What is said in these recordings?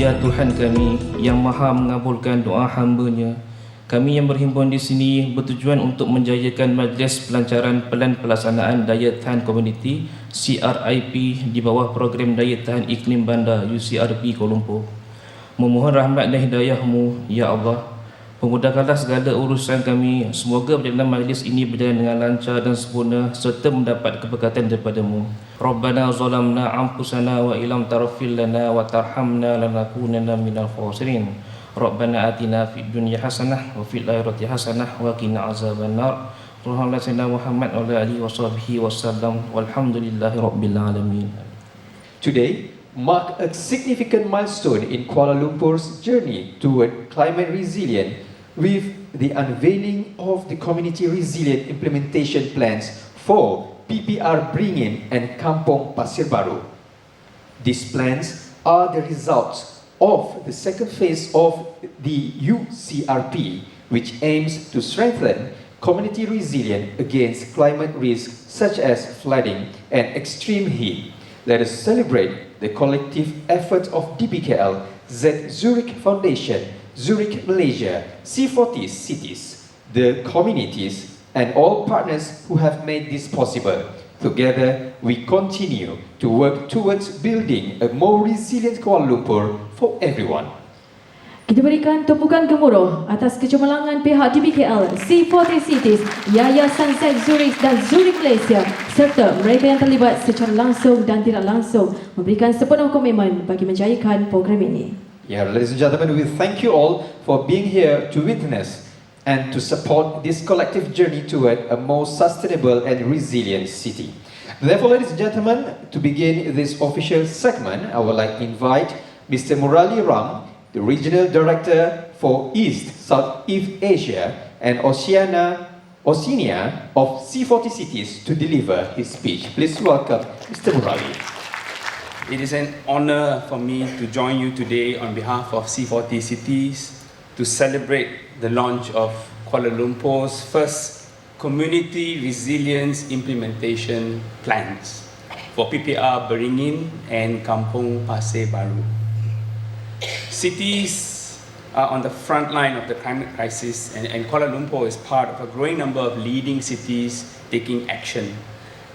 Ya Tuhan kami yang maha mengabulkan doa hamba-Nya, kami yang berhimpun di sini bertujuan untuk menjayakan majlis pelancaran pelan pelaksanaan Daya Tahan Komuniti (CRIP) di bawah program Daya Tahan Iklim Bandar Ucrp Kuala Lumpur. Memohon rahmat dan hidayah-Mu, Ya Allah. Memudahkanlah segala urusan kami. Semoga berjalan majlis ini berjalan dengan lancar dan sempurna serta mendapat keberkatan daripada-Mu. Rabbana zalamna anfusana wa ilam tarfil lana wa tarhamna lanakunanna minal khasirin. Rabbana atina fid dunya hasanah wa fil akhirati hasanah wa qina azabannar. Allahumma salli Muhammad wa ala alihi washabbihi wasallam. Walhamdulillahi rabbil alamin. Today mark a significant milestone in Kuala Lumpur's journey toward climate resilience with the unveiling of the Community Resilient Implementation Plans for PPR Beringin and Kampung Pasir Baru. These plans are the results of the second phase of the UCRP, which aims to strengthen community resilience against climate risks such as flooding and extreme heat. Let us celebrate the collective efforts of DBKL, Z Zurich Foundation, Zurich Malaysia, C40 cities, the communities, and all partners who have made this possible. Together, we continue to work towards building a more resilient Kuala Lumpur for everyone. Kita berikan tumpukan gemuruh atas kecemerlangan pihak DBKL, C40 Cities, Yayasan Z Zurich dan Zurich Malaysia serta mereka yang terlibat secara langsung dan tidak langsung memberikan sepenuh komitmen bagi menjayakan program ini. Yeah, ladies and gentlemen, we thank you all for being here to witness and to support this collective journey toward a more sustainable and resilient city. Therefore, ladies and gentlemen, to begin this official segment, I would like to invite Mr. Murali Ram, the Regional Director for East Southeast Asia and Oceania of C40 Cities to deliver his speech. Please welcome Mr. Murali. It is an honor for me to join you today on behalf of C40 Cities to celebrate the launch of Kuala Lumpur's first Community Resilience Implementation Plans for PPR Beringin and Kampung Pasir Baru. Cities are on the front line of the climate crisis, and Kuala Lumpur is part of a growing number of leading cities taking action.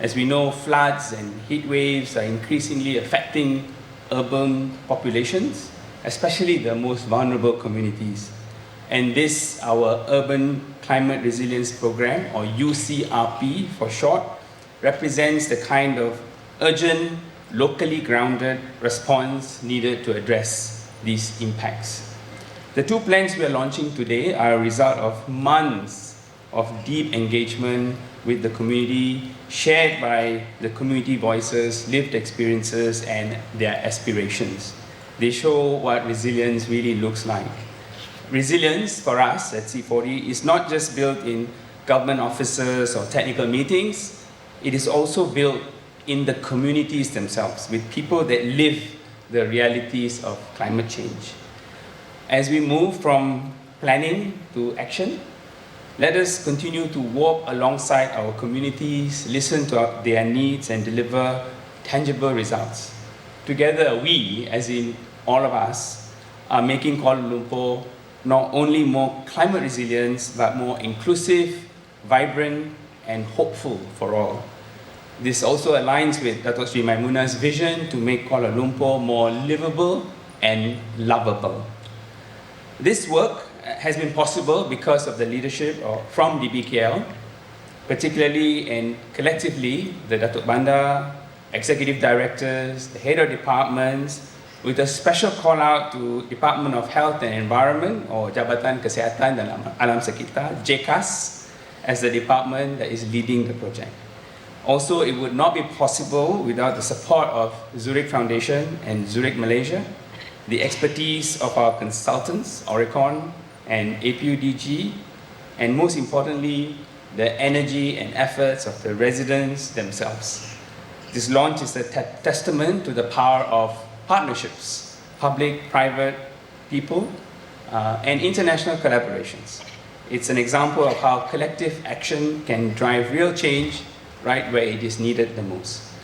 As we know, floods and heat waves are increasingly affecting urban populations, especially the most vulnerable communities. And this, our Urban Climate Resilience Program, or UCRP for short, represents the kind of urgent, locally grounded response needed to address these impacts. The two plans we are launching today are a result of months of deep engagement with the community, shared by the community voices, lived experiences, and their aspirations. They show what resilience really looks like. Resilience for us at C40 is not just built in government offices or technical meetings, it is also built in the communities themselves, with people that live the realities of climate change. As we move from planning to action, let us continue to walk alongside our communities, listen to their needs, and deliver tangible results. Together, we, as in all of us, are making Kuala Lumpur not only more climate resilient, but more inclusive, vibrant, and hopeful for all. This also aligns with Datuk Sri Maimunah's vision to make Kuala Lumpur more livable and lovable. This work has been possible because of the leadership from DBKL, particularly and collectively the Datuk Bandar, executive directors, the head of departments, with a special call out to Department of Health and Environment or Jabatan Kesihatan dan Alam Sekitar, JKAS, as the department that is leading the project. Also, it would not be possible without the support of Zurich Foundation and Zurich Malaysia, the expertise of our consultants, Oricon and APUDG, and most importantly, the energy and efforts of the residents themselves. This launch is a testament to the power of partnerships, public, private, people, and international collaborations. It's an example of how collective action can drive real change right where it is needed the most.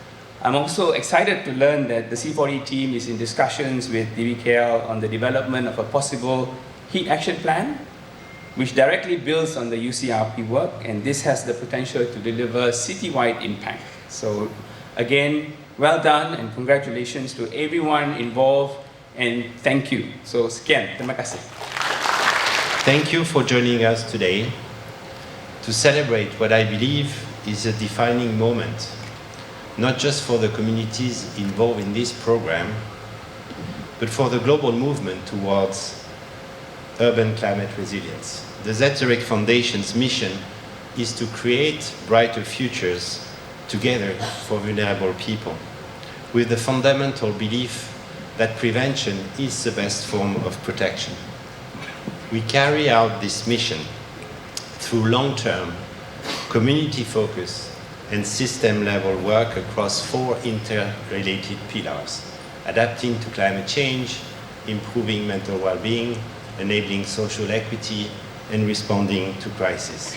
I'm also excited to learn that the C40 team is in discussions with DBKL on the development of a possible heat action plan, which directly builds on the UCRP work, and this has the potential to deliver citywide impact. So again, well done and congratulations to everyone involved, and thank you. So sekian, terima kasih. Thank you for joining us today to celebrate what I believe is a defining moment, not just for the communities involved in this program, but for the global movement towards urban climate resilience. The Zurich Foundation's mission is to create brighter futures together for vulnerable people, with the fundamental belief that prevention is the best form of protection. We carry out this mission through long-term, community-focused and system-level work across 4 interrelated pillars: adapting to climate change, improving mental well-being, enabling social equity, and responding to crisis.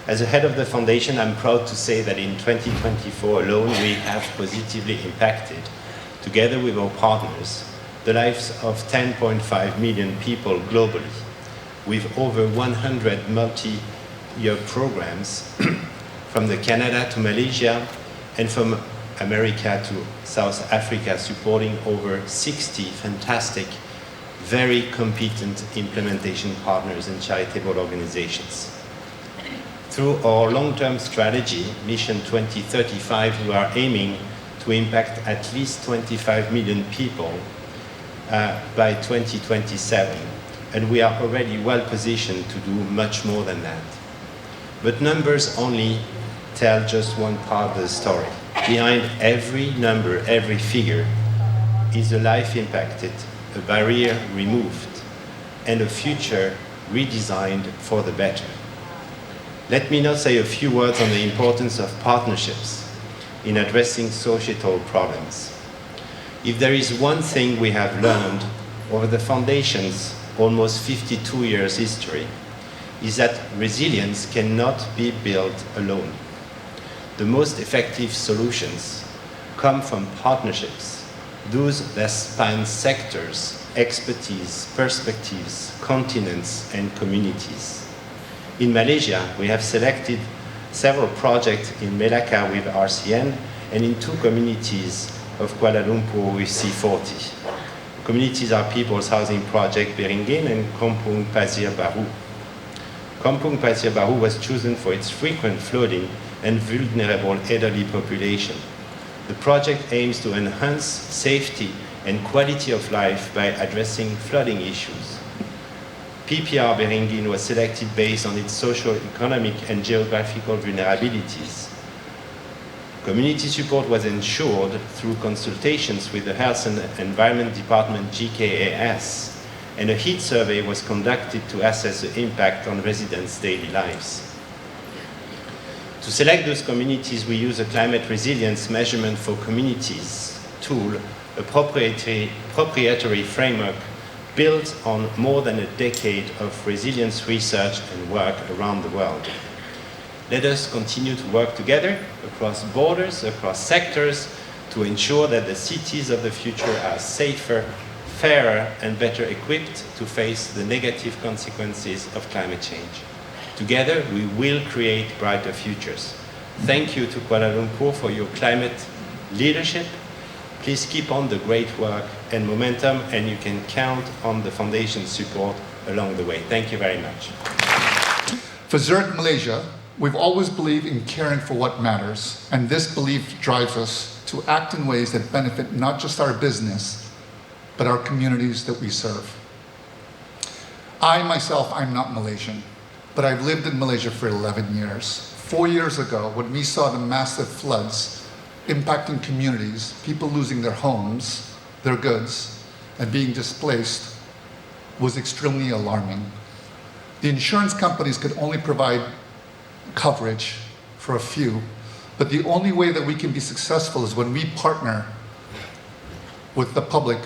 As a head of the foundation, I'm proud to say that in 2024 alone, we have positively impacted, together with our partners, the lives of 10.5 million people globally, with over 100 multi-year programs from the Canada to Malaysia and from America to South Africa, supporting over 60 fantastic, very competent implementation partners and charitable organizations. Through our long-term strategy, Mission 2035, we are aiming to impact at least 25 million people by 2027, and we are already well positioned to do much more than that. But numbers only tell just one part of the story. Behind every number, every figure, is a life impacted, a barrier removed, and a future redesigned for the better. Let me now say a few words on the importance of partnerships in addressing societal problems. If there is one thing we have learned over the Foundation's almost 52 years history, is that resilience cannot be built alone. The most effective solutions come from partnerships, those that span sectors, expertise, perspectives, continents, and communities. In Malaysia, we have selected several projects in Melaka with RCN and in 2 communities of Kuala Lumpur with C40. Communities are People's Housing Project Beringin and Kampung Pasir Baru. Kampung Pasir Baru was chosen for its frequent flooding and vulnerable elderly population. The project aims to enhance safety and quality of life by addressing flooding issues. PPR Beringin was selected based on its social, economic, and geographical vulnerabilities. Community support was ensured through consultations with the Health and Environment Department GKAS, and a heat survey was conducted to assess the impact on residents' daily lives. To select those communities, we use a climate resilience measurement for communities tool, a proprietary framework built on more than a decade of resilience research and work around the world. Let us continue to work together across borders, across sectors, to ensure that the cities of the future are safer, fairer, and better equipped to face the negative consequences of climate change. Together, we will create brighter futures. Thank you to Kuala Lumpur for your climate leadership. Please keep on the great work and momentum, and you can count on the Foundation's support along the way. Thank you very much. For Zurich, Malaysia, we've always believed in caring for what matters, and this belief drives us to act in ways that benefit not just our business, but our communities that we serve. I myself, I'm not Malaysian, but I've lived in Malaysia for 11 years. 4 years ago, when we saw the massive floods impacting communities, people losing their homes, their goods, and being displaced, was extremely alarming. The insurance companies could only provide coverage for a few, but the only way that we can be successful is when we partner with the public,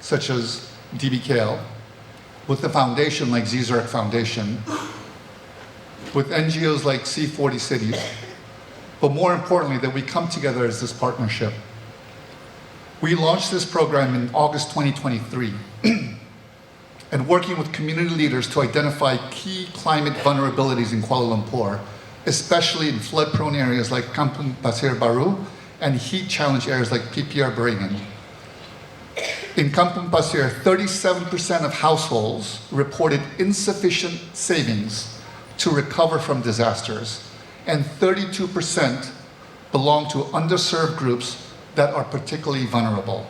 such as DBKL, with the foundation like Zurich Foundation, with NGOs like C40 Cities, but more importantly, that we come together as this partnership. We launched this program in August 2023 and working with community leaders to identify key climate vulnerabilities in Kuala Lumpur, especially in flood-prone areas like Kampung Pasir Baru and heat-challenged areas like PPR Beringin. In Kampung Pasir, 37% of households reported insufficient savings to recover from disasters, and 32% belong to underserved groups that are particularly vulnerable.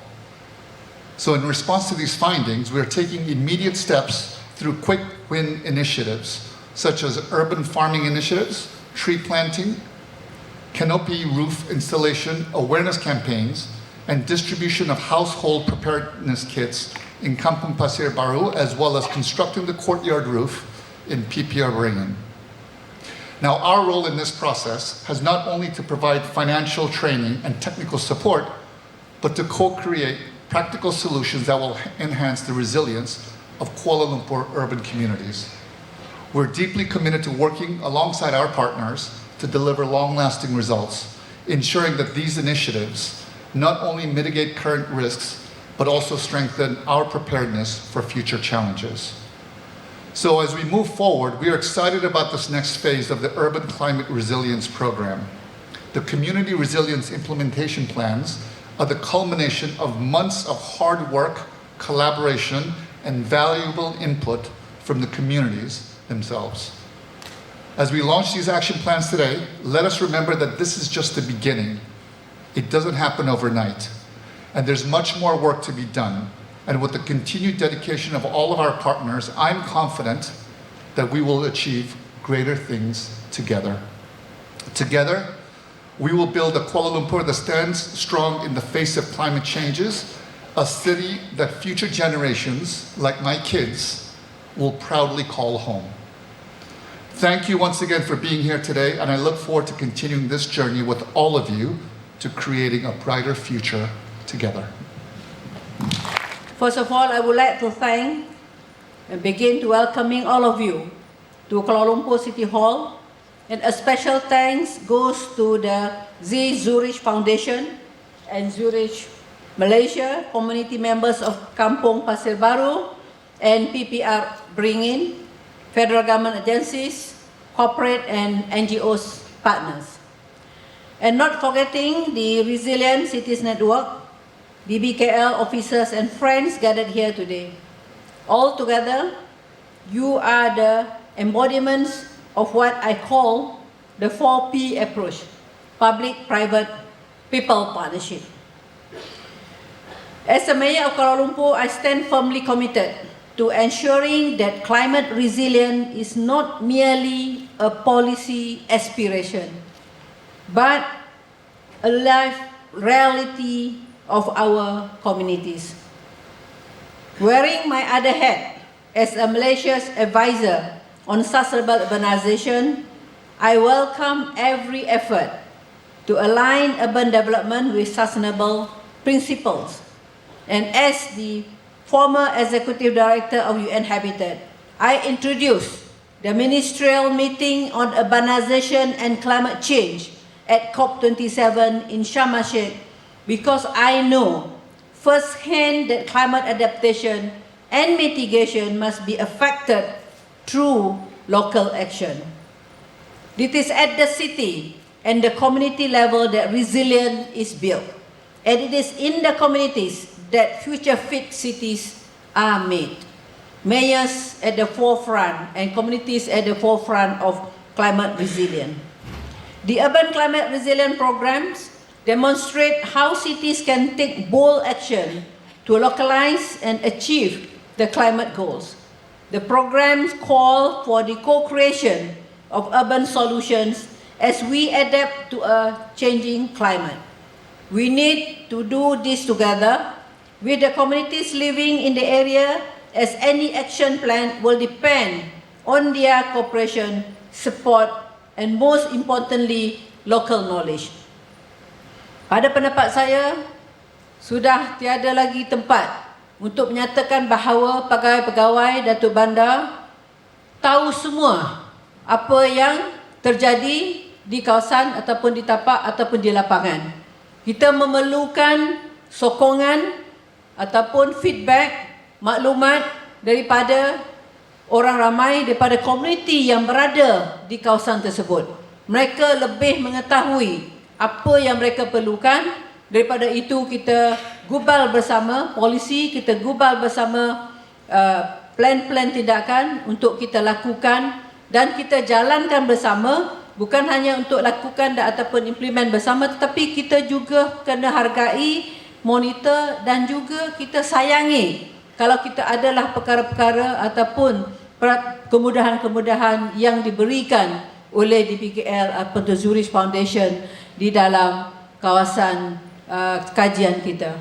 So in response to these findings, we are taking immediate steps through quick win initiatives, such as urban farming initiatives, tree planting, canopy roof installation, awareness campaigns, and distribution of household preparedness kits in Kampung Pasir Baru, as well as constructing the courtyard roof in PPR Beringin. Now, our role in this process has not only to provide financial training and technical support, but to co-create practical solutions that will enhance the resilience of Kuala Lumpur urban communities. We're deeply committed to working alongside our partners to deliver long-lasting results, ensuring that these initiatives not only mitigate current risks, but also strengthen our preparedness for future challenges. So as we move forward, we are excited about this next phase of the Urban Climate Resilience Program. The Community Resilience Implementation Plans are the culmination of months of hard work, collaboration, and valuable input from the communities themselves. As we launch these action plans today, let us remember that this is just the beginning. It doesn't happen overnight, and there's much more work to be done. And with the continued dedication of all of our partners, I'm confident that we will achieve greater things together. Together, we will build a Kuala Lumpur that stands strong in the face of climate changes, a city that future generations, like my kids, will proudly call home. Thank you once again for being here today, and I look forward to continuing this journey with all of you to creating a brighter future together. First of all, I would like to thank and begin to welcoming all of you to Kuala Lumpur City Hall, and a special thanks goes to the Zurich Foundation and Zurich Malaysia, community members of Kampung Pasir Baru and PPR Beringin, federal government agencies, corporate and NGOs partners. And not forgetting the Resilient Cities Network, BBKL officers and friends gathered here today. All together, you are the embodiments of what I call the 4P approach, public, private, people partnership. As the Mayor of Kuala Lumpur, I stand firmly committed to ensuring that climate resilience is not merely a policy aspiration, but a life reality of our communities. Wearing my other hat as a Malaysia's advisor on sustainable urbanization, I welcome every effort to align urban development with sustainable principles. And as the former executive director of UN Habitat, I introduced the ministerial meeting on urbanization and climate change at COP27 in Sharm el-Sheikh, because I know firsthand that climate adaptation and mitigation must be affected through local action. It is at the city and the community level that resilience is built, and it is in the communities that future-fit cities are made. Mayors at the forefront and communities at the forefront of climate resilience. The Urban Climate Resilience Programs demonstrate how cities can take bold action to localize and achieve the climate goals. The programs call for the co-creation of urban solutions as we adapt to a changing climate. We need to do this together with the communities living in the area, as any action plan will depend on their cooperation, support, and most importantly, local knowledge. Pada pendapat saya, sudah tiada lagi tempat untuk menyatakan bahawa pegawai-pegawai Datuk Bandar tahu semua apa yang terjadi di kawasan ataupun di tapak ataupun di lapangan. Kita memerlukan sokongan ataupun feedback, maklumat daripada orang ramai, daripada komuniti yang berada di kawasan tersebut. Mereka lebih mengetahui apa yang mereka perlukan. Daripada itu kita gubal bersama polisi, kita gubal bersama plan-plan tindakan untuk kita lakukan dan kita jalankan bersama, bukan hanya untuk lakukan ataupun implement bersama, tetapi kita juga kena hargai, monitor dan juga kita sayangi kalau kita adalah perkara-perkara ataupun kemudahan-kemudahan yang diberikan oleh DPKL atau Zurich Foundation di dalam kawasan kajian kita.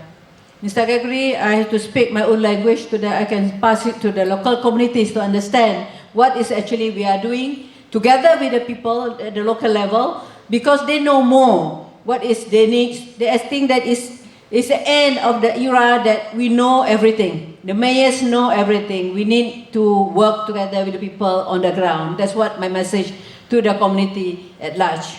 Mr. Gregory, I have to speak my own language so that I can pass it to the local communities to understand what is actually we are doing together with the people at the local level, because they know more what is they need. They think that is the end of the era that we know everything. The mayors know everything. We need to work together with the people on the ground. That's what my message to the community at large.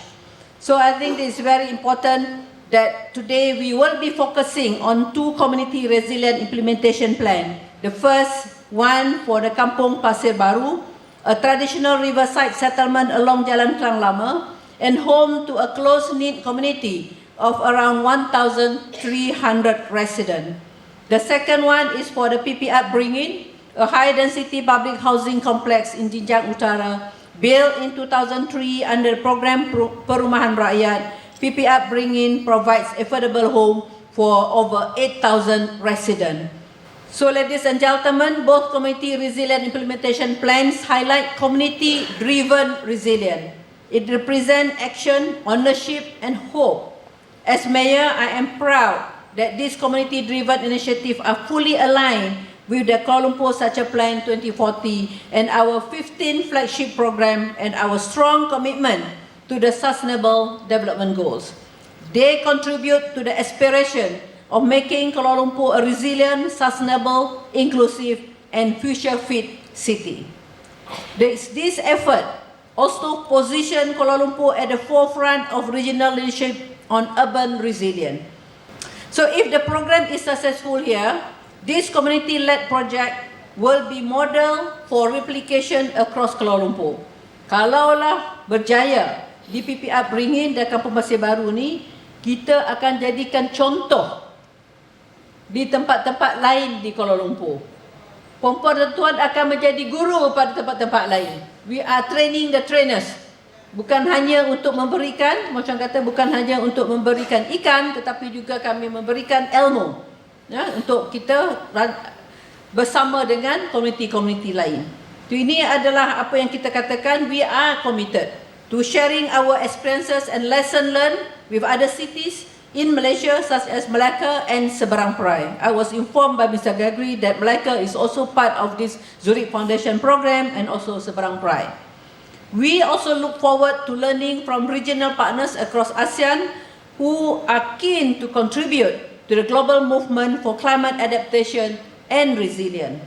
So I think it's very important that today we will be focusing on 2 community resilient implementation plan. The first one for the Kampung Pasir Baru, a traditional riverside settlement along Jalan Klang Lama and home to a close-knit community of around 1,300 residents. The second one is for the PP upbringing, a high-density public housing complex in Jinjang Utara, built in 2003 under program Perumahan Rakyat. PP upbringing provides affordable home for over 8,000 residents. So ladies and gentlemen, both community resilient implementation plans highlight community-driven resilience. It represents action, ownership and hope. As Mayor, I am proud that these community-driven initiatives are fully aligned with the Kuala Lumpur Such a Plan 2040 and our 15th flagship program and our strong commitment to the Sustainable Development Goals. They contribute to the aspiration of making Kuala Lumpur a resilient, sustainable, inclusive and future-fit city. This effort also positions Kuala Lumpur at the forefront of regional leadership on urban resilience. So if the program is successful here, this community-led project will be model for replication across Kuala Lumpur. Kalaulah berjaya di PP upbringing dan Kampung Pasir Baru ni, kita akan jadikan contoh di tempat-tempat lain di Kuala Lumpur. Perempuan dan tuan akan menjadi guru pada tempat-tempat lain. We are training the trainers. Bukan hanya untuk memberikan, macam kata bukan hanya untuk memberikan ikan, tetapi juga kami memberikan ilmu. Ya, untuk kita bersama dengan komuniti-komuniti lain. Ini adalah apa yang kita katakan, we are committed to sharing our experiences and lesson learned with other cities in Malaysia such as Melaka and Seberang Perai. I was informed by Mr. Gregory that Melaka is also part of this Zurich Foundation program and also Seberang Perai. We also look forward to learning from regional partners across ASEAN who are keen to contribute to the global movement for climate adaptation and resilience.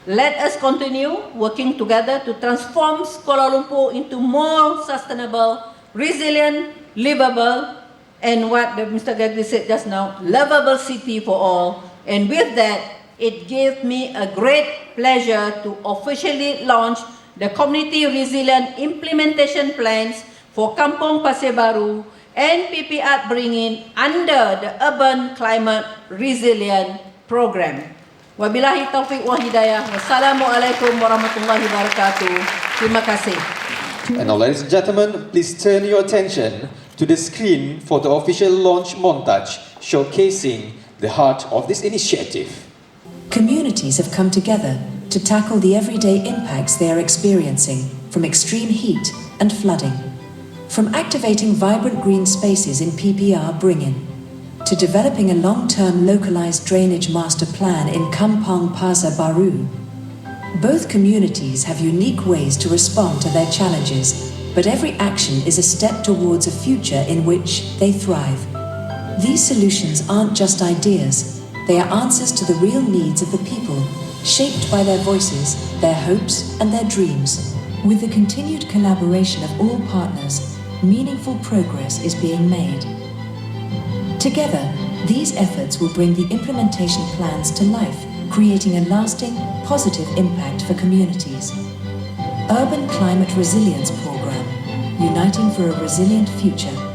Let us continue working together to transform Kuala Lumpur into more sustainable, resilient, livable, and what Mr. Gregory said just now, lovable city for all. And with that, it gives me a great pleasure to officially launch the Community Resilient Implementation Plans for Kampung Pasir Baru and PP upbringing under the Urban Climate Resilient Program. Wabillahi taufiq wa hidayah. Wassalamualaikum warahmatullahi wabarakatuh. Terima kasih. And now, ladies and gentlemen, please turn your attention to the screen for the official launch montage showcasing the heart of this initiative. Communities have come together to tackle the everyday impacts they are experiencing from extreme heat and flooding. From activating vibrant green spaces in PPR Bringin, to developing a long-term localized drainage master plan in Kampung Pasir Baru. Both communities have unique ways to respond to their challenges, but every action is a step towards a future in which they thrive. These solutions aren't just ideas, they are answers to the real needs of the people, shaped by their voices, their hopes and their dreams. With the continued collaboration of all partners, meaningful progress is being made. Together, these efforts will bring the implementation plans to life, creating a lasting, positive impact for communities. Urban Climate Resilience Programme, Uniting for a Resilient Future.